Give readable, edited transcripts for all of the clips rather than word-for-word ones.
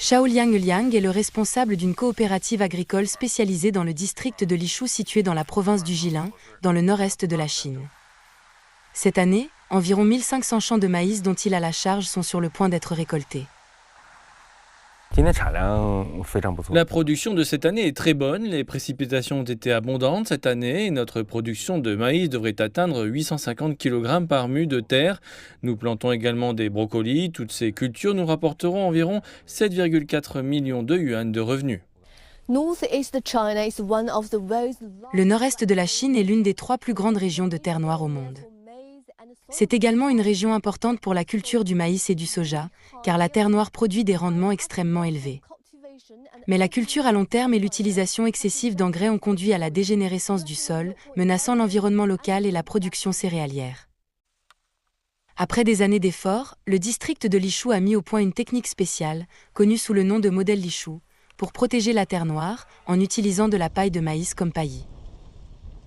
Xiao Liang est le responsable d'une coopérative agricole spécialisée dans le district de Lishu situé dans la province du Jilin, dans le nord-est de la Chine. Cette année, environ 1500 champs de maïs dont il a la charge sont sur le point d'être récoltés. La production de cette année est très bonne, les précipitations ont été abondantes cette année et notre production de maïs devrait atteindre 850 kg par mue de terre. Nous plantons également des brocolis, toutes ces cultures nous rapporteront environ 7,4 millions de yuan de revenus. Le nord-est de la Chine est l'une des 3 plus grandes régions de terre noire au monde. C'est également une région importante pour la culture du maïs et du soja, car la terre noire produit des rendements extrêmement élevés. Mais la culture à long terme et l'utilisation excessive d'engrais ont conduit à la dégénérescence du sol, menaçant l'environnement local et la production céréalière. Après des années d'efforts, le district de Lishu a mis au point une technique spéciale, connue sous le nom de modèle Lishu, pour protéger la terre noire, en utilisant de la paille de maïs comme paillis.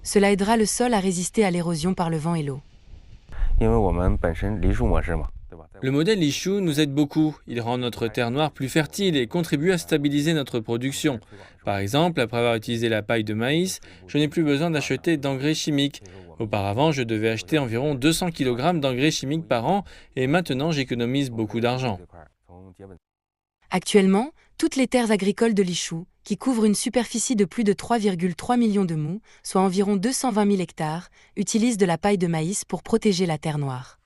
Cela aidera le sol à résister à l'érosion par le vent et l'eau. Le modèle Lishu nous aide beaucoup. Il rend notre terre noire plus fertile et contribue à stabiliser notre production. Par exemple, après avoir utilisé la paille de maïs, je n'ai plus besoin d'acheter d'engrais chimiques. Auparavant, je devais acheter environ 200 kg d'engrais chimiques par an et maintenant j'économise beaucoup d'argent. Actuellement, toutes les terres agricoles de Lishu, qui couvrent une superficie de plus de 3,3 millions de mous, soit environ 220 000 hectares, utilisent de la paille de maïs pour protéger la terre noire.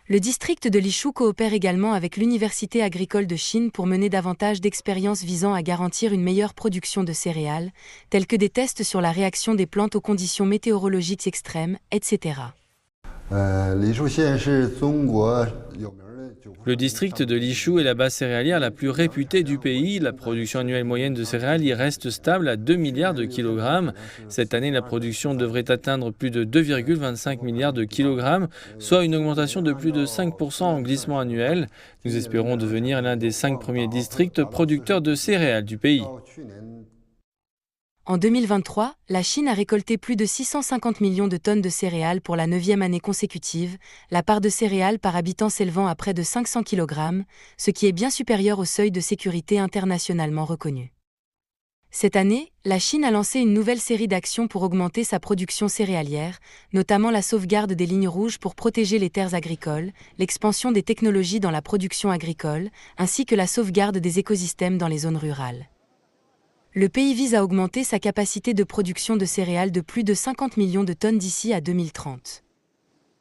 Le district de Lishu coopère également avec l'Université agricole de Chine pour mener davantage d'expériences visant à garantir une meilleure production de céréales, tels que des tests sur la réaction des plantes aux conditions météorologiques extrêmes, etc. Le district de Lishu est la base céréalière la plus réputée du pays. La production annuelle moyenne de céréales y reste stable à 2 milliards de kilogrammes. Cette année, la production devrait atteindre plus de 2,25 milliards de kilogrammes, soit une augmentation de plus de 5% en glissement annuel. Nous espérons devenir l'un des 5 premiers districts producteurs de céréales du pays. En 2023, la Chine a récolté plus de 650 millions de tonnes de céréales pour la 9e année consécutive, la part de céréales par habitant s'élevant à près de 500 kg, ce qui est bien supérieur au seuil de sécurité internationalement reconnu. Cette année, la Chine a lancé une nouvelle série d'actions pour augmenter sa production céréalière, notamment la sauvegarde des lignes rouges pour protéger les terres agricoles, l'expansion des technologies dans la production agricole, ainsi que la sauvegarde des écosystèmes dans les zones rurales. Le pays vise à augmenter sa capacité de production de céréales de plus de 50 millions de tonnes d'ici à 2030.